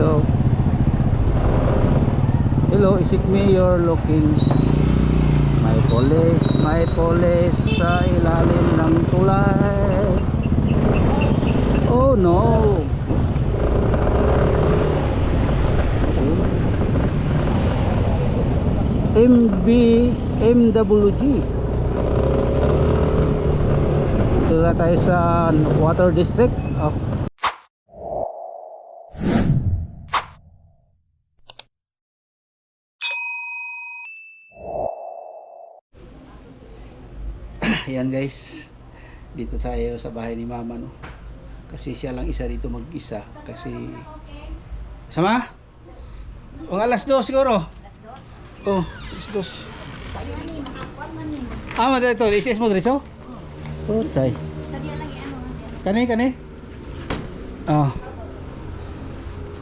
Hello. Hello, is it me you're looking? May police sa ilalim ng tulay. Oh no. MWG. Ito na tayo sa Water District. Oh. Ayan guys, dito tayo sa bahay ni mama, no? Kasi siya lang isa dito mag-isa. Kasi sama? O alas 2 siguro. Oh, alas 2. Ah, madali ito. Isis mo dito? Oh, tay. Kani? Oh.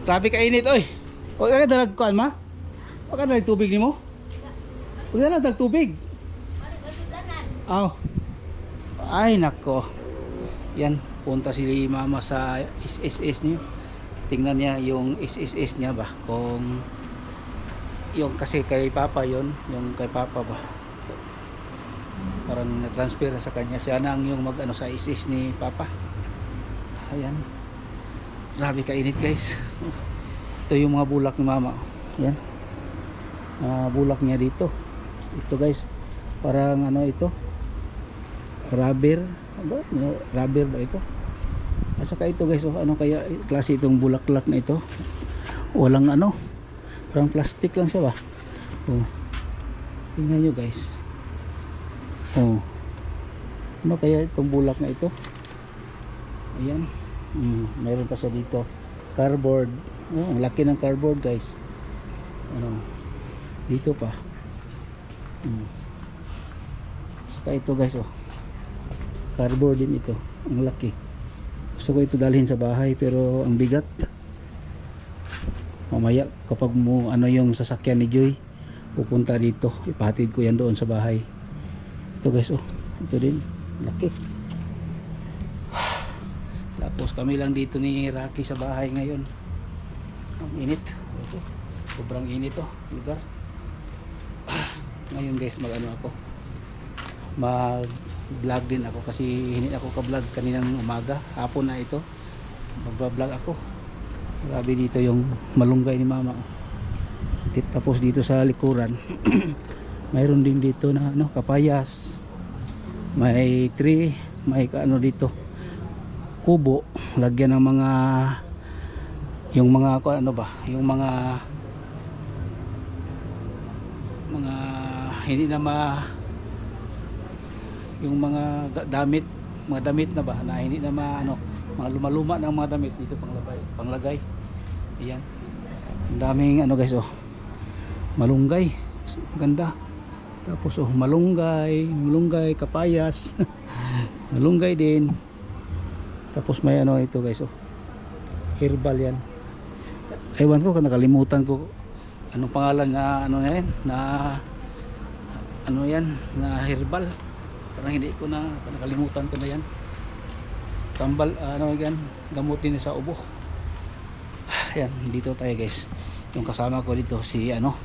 Grabe ka init, oy. Huwag ka dalagkuan, ma? Huwag ka dalag tubig ni mo? Huwag ka dalag tubig. Oh. Ay nako. Yan, punta si mama sa SSS niyo. Tingnan niya yung SSS niya ba, kung yung kasi kay papa yon, yung kay papa ba, parang na-transfer sa kanya. Siya na yung mag-ano sa SSS ni papa. Ayan, grabe kainit guys. Ito yung mga bulak ni mama. Yan, bulak niya dito. Ito guys, parang ano ito, rubber ba? Rubber ba ito? At saka ito guys, oh, ano kaya klase itong bulaklak na ito? Walang ano, parang plastic lang siya ba? Oh, tingnan nyo guys. Oh, ano kaya itong bulak na ito? Ayan, mayroon pa siya dito, cardboard. Oh, ang laki ng cardboard guys. Ano, dito pa. Saka ito guys, oh, cardboard din ito, ang laki. Gusto ko ito dalhin sa bahay pero ang bigat. Mamaya kapag mo ano yung sasakyan ni Joy, pupunta dito, ipahatid ko yan doon sa bahay. Ito guys, oh, ito din, laki. Tapos kami lang dito ni Rocky sa bahay ngayon. Ang init. Ito, sobrang init, oh, lugar. Ngayon guys, mag-ano ako, mag-vlog din ako kasi hindi ako ka-vlog kaninang umaga. Hapon na ito, mag-vlog ako. Grabe dito yung malunggay ni mama. Tapos dito sa likuran mayroon din dito na ano, kapayas. May tree, may ano dito, kubo, lagyan ng mga, yung mga ano ba, yung mga hindi na yung mga damit na ba na hindi na ano, mga luma-luma ng mga damit dito panglagay. Ayan, ang daming ano guys, oh, malunggay, ganda. Tapos oh, malunggay, kapayas malunggay din. Tapos may ano ito guys, oh, herbal yan. Ewan ko, nakalimutan ko anong pangalan na ano na yan, na ano yan, na herbal. Parang hindi ko na, nakalimutan ko na yan. Tambal, ano yan, gamot din sa ubo. Ayan, dito tayo guys. Yung kasama ko dito si ano,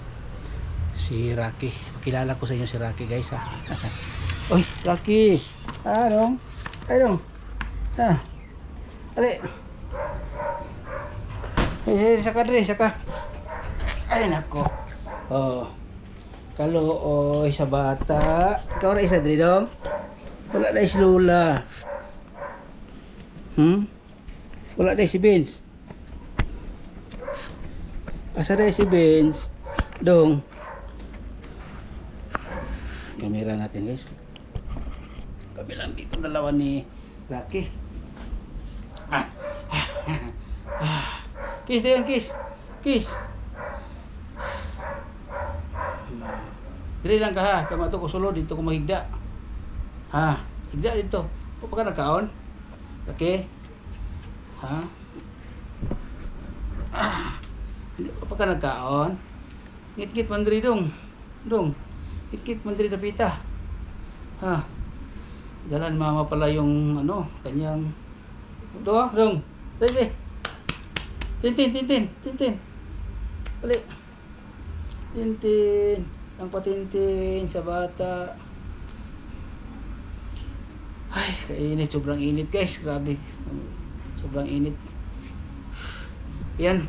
si Rocky. Pakilala ko sa inyo si Rocky guys, ha. Oy, Rocky. Dong. Ay dong. Ali. Saka. Ay nako. Oh. Kaluoy sa bata. Ikaw ra isa diri dong. Wala na si Lola. Wala na si Benz. Asa na si Benz? Dong. Kamera natin guys. Kabilang dito dalawa ni Rocky. Kiss din, kiss. Dili lang ka ha, kama to ko sulod dito ko mahigda. Ha, higda dito. Pa ka nagkaon? Okay? Ha? Pa ka nagkaon? Ngit-ngit mandri dong. Ngit-ngit mandri na pita. Ha? Dalan mama pala yung ano, kanyang dong. Dali. Tintin, Tintin, Tintin. Dali. Tintin. Ang patintin sa bata. Ay, kainit. Sobrang init guys. Grabe. Sobrang init. Yan.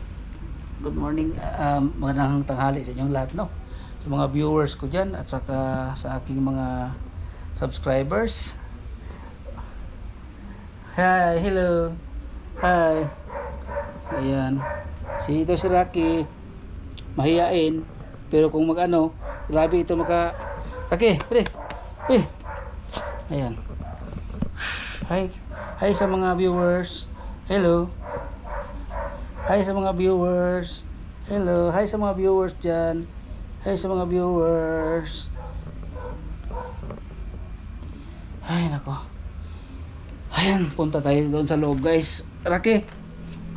Good morning. Magandang tanghali sa inyong lahat, no? Sa mga viewers ko dyan at saka sa aking mga subscribers. Hi, hello. Hi. Ayan. Ito si Rocky. Mahiyain. Pero kung mag-ano, grabe ito maka... Rocky, dali. Ayan. Hi. Hi sa mga viewers. Hello. Hi sa mga viewers. Hello. Hi sa mga viewers dyan. Hi sa mga viewers. Ay, nako. Ayan, punta tayo doon sa loob, guys. Rocky,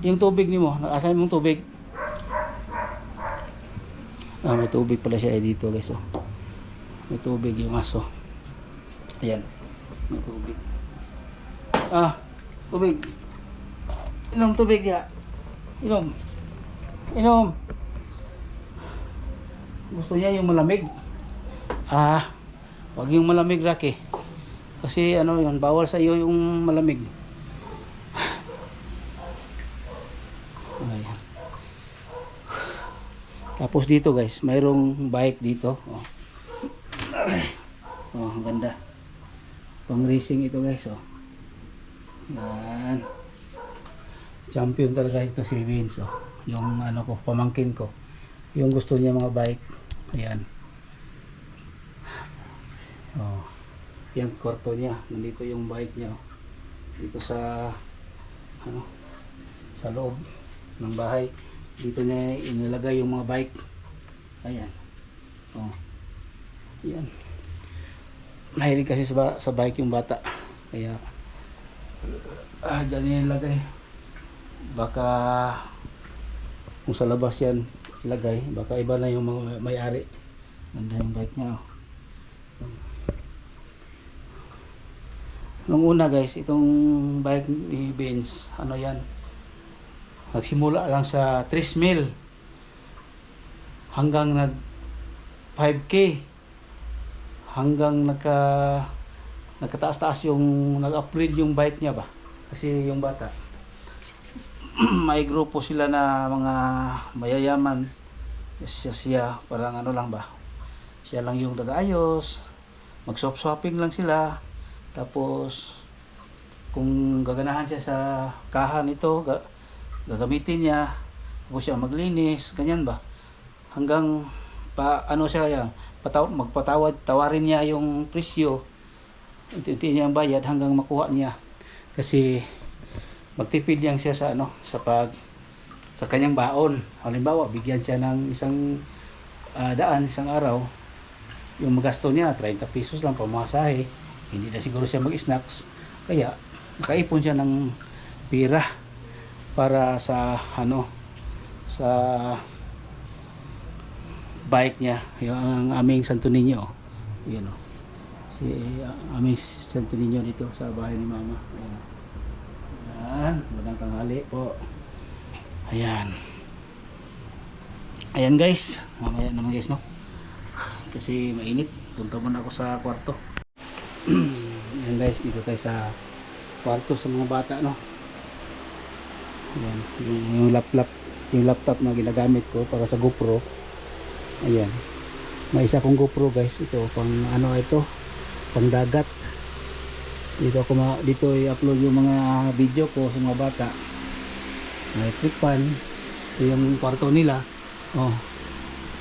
yung tubig ni mo, nakasan mong tubig? May tubig pala siya dito, guys. Oh. May tubig yung aso. Ayan, may tubig. Tubig. Inom tubig ya. Inom. Gusto niya yung malamig. Wag yung malamig, Rocky. Kasi ano yun, bawal sa iyo yung malamig. Ayan. Tapos dito guys, mayroong bike dito. Ang ganda. Pang racing ito guys. Yan. Champion talaga ito si Vince. Yung ano ko, pamangkin ko. Yung gusto niya mga bike. Ayan. Yan kwarto niya, nandito yung bike niya dito sa sa loob ng bahay. Dito niya inilagay yung mga bike. Ayan. Yan. Mahilig kasi sa bike yung bata. Kaya dyan niya ilagay. Baka kung sa labas yan ilagay, baka iba na yung mga may-ari. Ganda yung bike niya. Nung una guys, itong bike ni Vince, ano yan, nagsimula lang sa 3,000 hanggang nag 5K, hanggang nagkataas-taas yung nag-upgrade yung bike niya ba, kasi yung bata may grupo sila na mga mayayaman. Siya parang ano lang ba, siya lang yung nag-aayos, mag-swap-swapping lang sila. Tapos kung gaganahan siya sa kahan ito, gagamitin niya, tapos siya maglinis, ganyan ba, hanggang ano siya yan, tawarin niya yung presyo, unti-unti niya ang bayad hanggang makuha niya. Kasi magtipid yan siya sa sa kanyang baon. Halimbawa bigyan siya ng isang isang araw, yung magasto niya 30 pesos lang pamasahe, hindi na siguro siya mag-snacks, kaya nakaipon siya ng pira para sa sa bike niya, yung aming Santo Niño. Ayan, si aming Santo Niño dito sa bahay ni Mama. Ayan, magandang tanghali po. Ayan guys, mamaya naman guys, no, kasi mainit. Punta muna ako sa kwarto. Ayan guys, dito tayo sa kwarto sa mga bata, no. Ayan, yung laptop na ginagamit ko para sa GoPro. Ayan, may isa kong GoPro guys, ito pang ito, pang dagat. Dito i-upload yung mga video ko sa mga bata. May clip pan. Ito yung kwarto nila.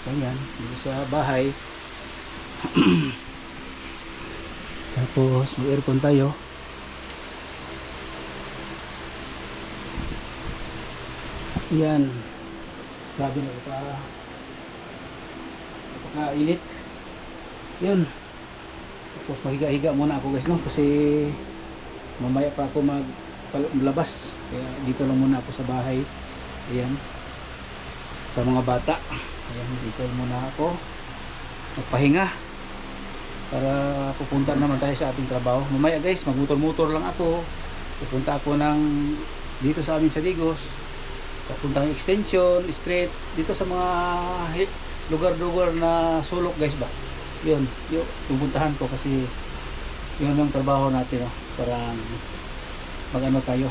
Ayan, dito sa bahay. Tapos mag-aircon tayo. Yan. Grabe na napaka-init. Yun. Tapos mahiga-higa muna ako guys, no, kasi mamaya pa ako maglabas. Kaya dito lang muna ako sa bahay. Ayan. Sa mga bata. Ayan, dito muna ako magpahinga para pupunta naman tayo sa ating trabaho. Mamaya guys, magmotor-motor lang ako. Pupunta ako dito sa amin sa Digos. papuntang extension, street, dito sa mga lugar-lugar na sulok guys ba. Yun, pupuntahan ko kasi yun ang trabaho natin, no? Parang mag-ano tayo.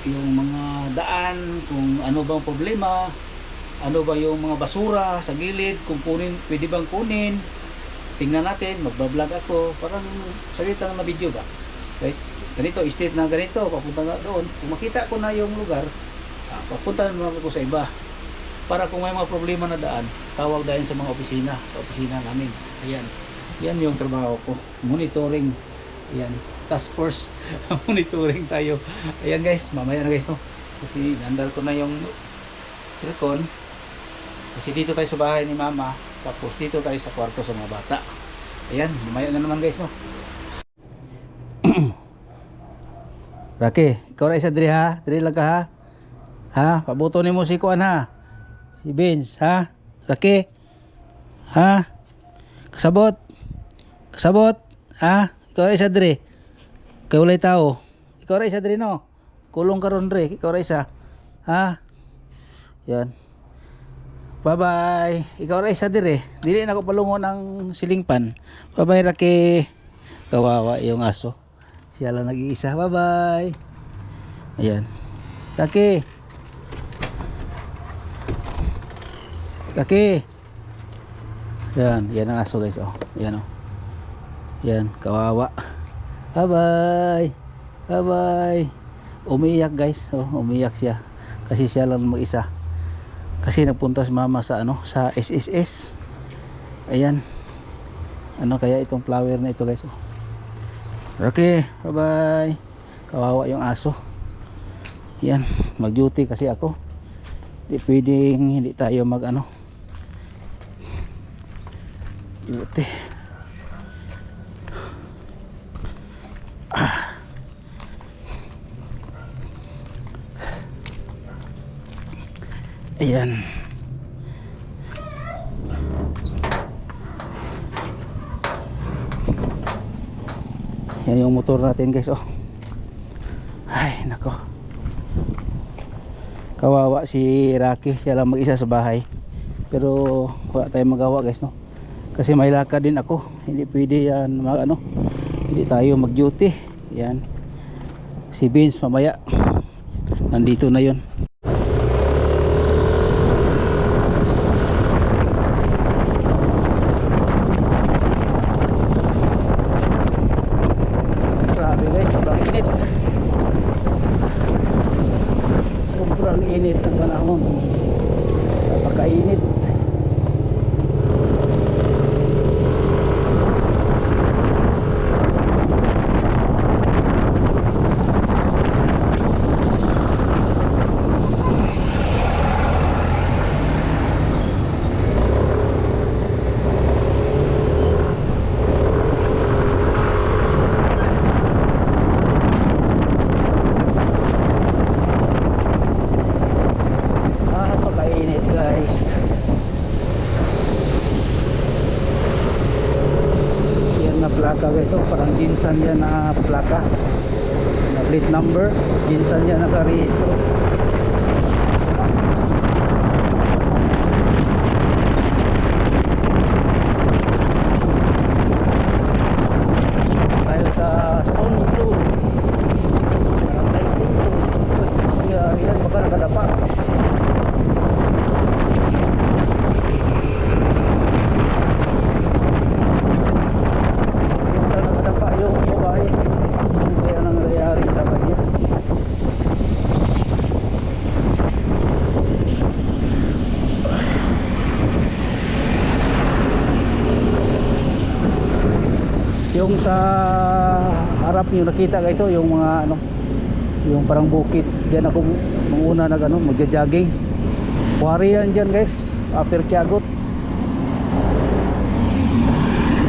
Yung mga daan, kung ano bang problema, ano ba yung mga basura sa gilid, kung kunin, pwede bang kunin, tingnan natin, magbablog ako, parang salita na video ba, right? Ganito, state na ganito, papunta na doon, kung makita ko na yung lugar, papunta naman ako sa iba, para kung may mga problema na daan, tawag dahil sa mga opisina namin. Ayan, yan yung trabaho ko, monitoring. Ayan, task force monitoring tayo. Ayan guys, mamaya na guys, no? Kasi nandal ko na yung aircon. Kasi dito tayo sa bahay ni mama, tapos dito tayo sa kwarto sa mga bata. Ayan, mamaya na naman guys, no? Raki, ikaw na isa diri ha? Diri lang ka ha? Ha? Pabuto ni mo si Kuan ha? Si Vince ha? Raki? Ha? Kasabot? Kasabot? Ha? Ikaw na isa diri? Ikaw ulay tao? Ikaw na isa diri no? Kulong ka ron diri, ikaw na isa? Ha? Yan. Bye-bye. Ikaw ra isa dire. Dili na ko palungon ang silingpan. Bye-bye Raki. Kawawa yung aso. Siya lang nag-iisa. Bye-bye. Ayan. Raki. Raki. Yan, yan ang aso guys, oh. Yan oh. Yan, kawawa. Bye-bye. Bye-bye. Umiyak guys, oh, umiyak siya. Kasi siya lang mag-isa. Kasi nagpunta si mama sa ano, sa SSS. Ayan. Ano kaya itong flower na ito guys, oh. Okay, bye-bye. Kawawa yung aso. Yan, mag-duty kasi ako. Hindi pwedeng hindi tayo mag ano. Duty. Ayan. Yan yung motor natin guys, oh. Ay nako, kawawa si Rocky, siya lang mag-isa sa bahay. Pero wala tayong magawa guys, no? Kasi may lakad din ako. Hindi pwede yan ano, hindi tayo mag duty. Yan. Si Vince mamaya nandito na yun. Sobrang init ng panahon, napakainit. Plaka guys, so parang ginsan yan na plaka na plate number, ginsan yan nakarehistro. Dahil sa zone 2 parang tayo yan, baka nakadapa. Yung sa harap niyo nakita guys, oh, yung mga ano, yung parang bukit diyan ako muna nag ano, magja-jogging. Quarry yan diyan guys, Upper Quiagot.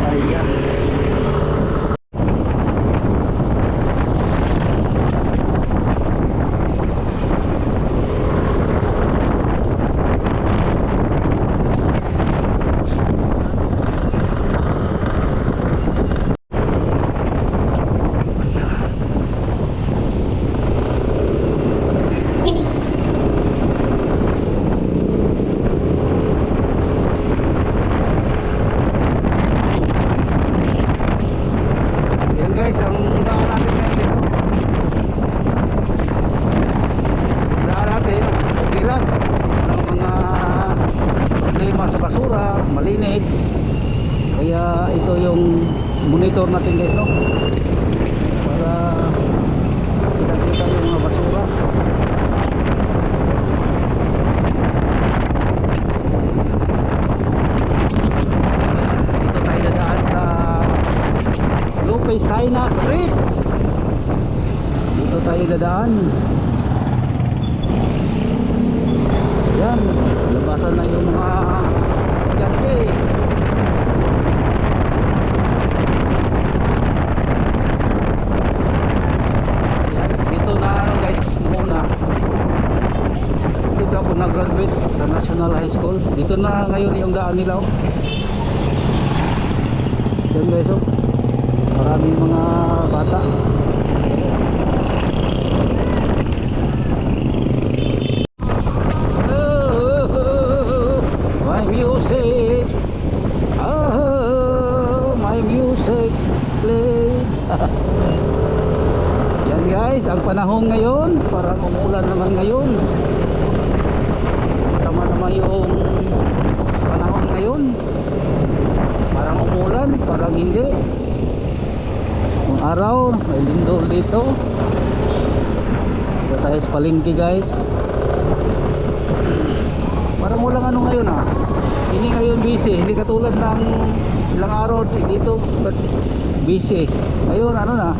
Ayan. monitor natin guys, no? Para kita-kita yung mga basura. Dito tayo dadaan sa Lupe Saina Street. Dito tayo dadaan. Yan, labasan na yung mga estudyante. Yan, dito na ano guys, muna dito ako nag-graduate sa National High School. Dito na ngayon yung daan nila, oh. Yan guys, oh. Maraming mga bata. Music, oh, my music play. Yan guys, ang panahon ngayon, parang umulan naman ngayon. Sama naman yung panahon ngayon, parang umulan, parang hindi. Yung araw, may lindol dito. Dito tayo sa palengke guys. Parang walang ano ngayon, ah. Hindi ngayon busy, hindi katulad ng ilang araw dito, but busy. Ngayon ano na,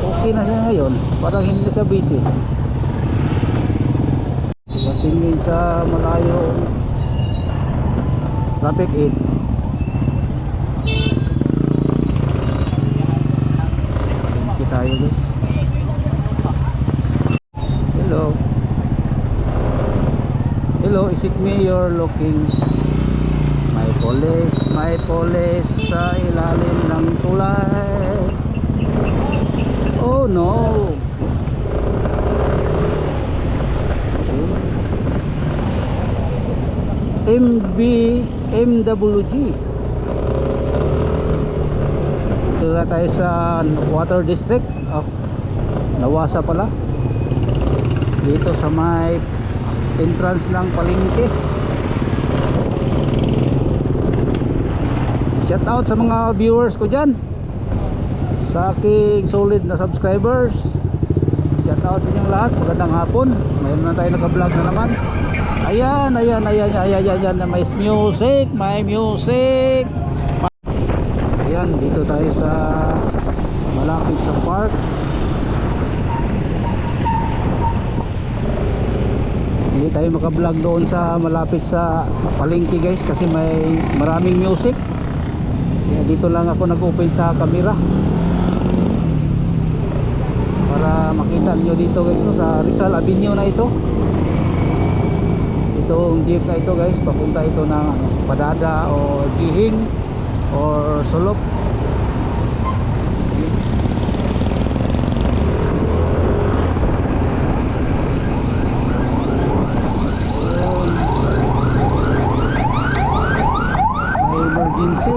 okay na siya ngayon, parang hindi siya busy. Patingin sa malayo traffic aid. Kita tayo guys. Hello. Hello, is it me you're looking? May police sa ilalim ng tulay. Oh no. MWG. Ito na tayo sa Water District. Oh, Nawasa pala. Dito sa may entrance ng palengke. Shout out sa mga viewers ko dyan, sa aking solid na subscribers. Shout out sa inyong lahat. Magandang hapon. Ngayon na tayo naka-vlog na naman. Ayan na may music. Ayan, dito tayo sa malapit sa park. Hindi tayo maka-vlog doon sa malapit sa palengke guys, kasi may maraming music. Kaya dito lang ako nag-open sa camera para makita niyo dito guys, no, sa Rizal Avenue na ito. Itong jeep na ito guys, papunta ito ng Padada o Gihing or Solop. May emergency.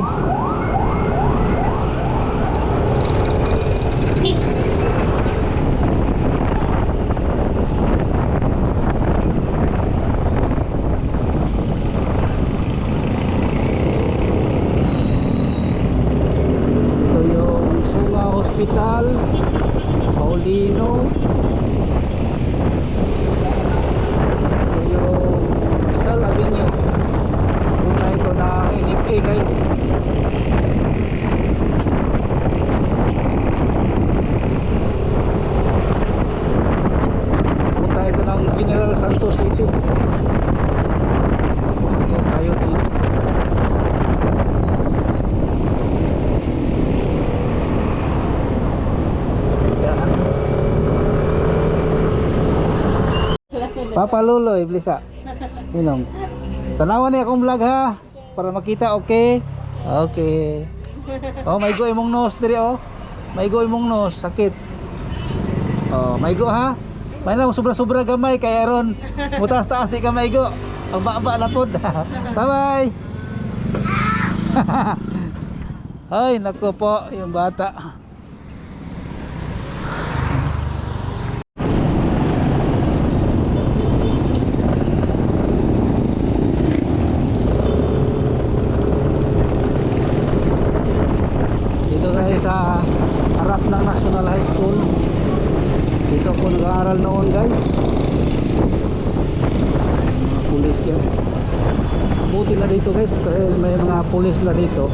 Hospital Paulino. Ito yung Rizal Avenue. Una ito na NFA guys. Punta ito ng General Santos City. Ayan tayo dito. Papa Luloy, Blisa. Inong. Tanawan niya akong vlog ha, para makita, okay? Okay. Oh, may go imong nose diri, oh. May go imong nose, sakit. Oh, may go ha. May lang sobra-sobra gamay kay aron mutaas-taas di ka may go. Ang baba na pod. Bye-bye. Ay, nako po yung bata. dito guys, dahil may mga pulis na dito.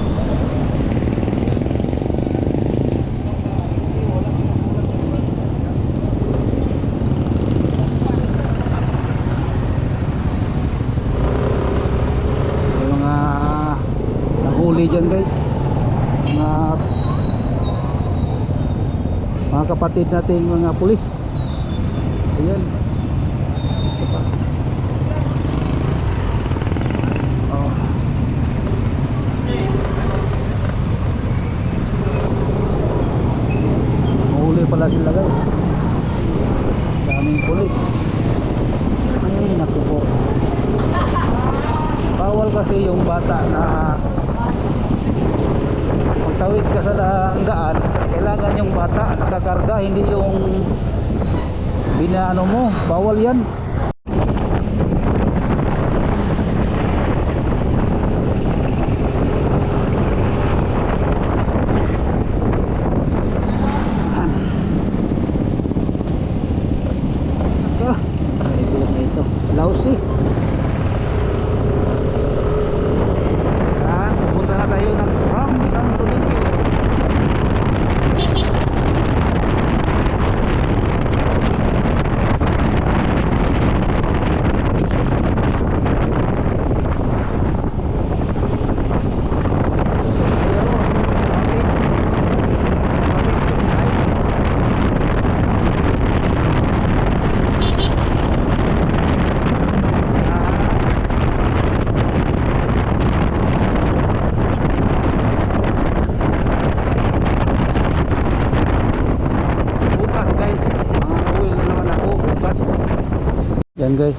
May mga nahuli dyan guys, mga kapatid nating mga pulis. Ayan. Oh. Mahuli pala sila guys. Daming pulis. Ay naku po. Bawal kasi yung bata na magtawid ka sa daan. Kailangan yung bata nakakarga, hindi yung binaano mo. Bawal yan. Lousy. Pupunta na tayo ng Ram Santo Niño. Yan guys,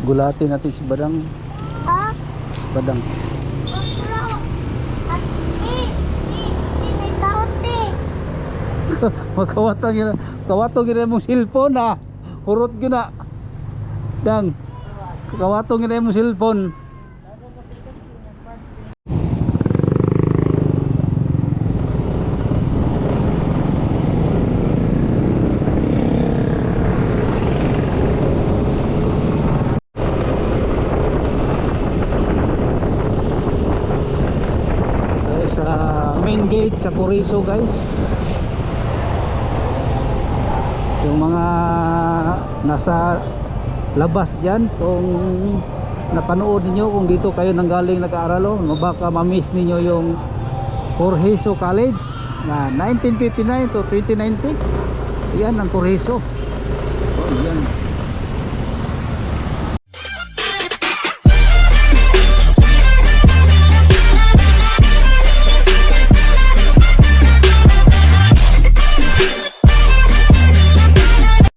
gulatin natin si Badang. Badang kawatong gina mong cellphone ha. Hurot gina Dang, kawatong gina mong cellphone. Main gate sa Corizo guys. Yung mga nasa labas dyan, kung napanood niyo, kung dito kayo nanggaling nag-aaral, baka ma-miss niyo yung Corizo College na 1959 to 2019. Yan ang Corizo. Yan.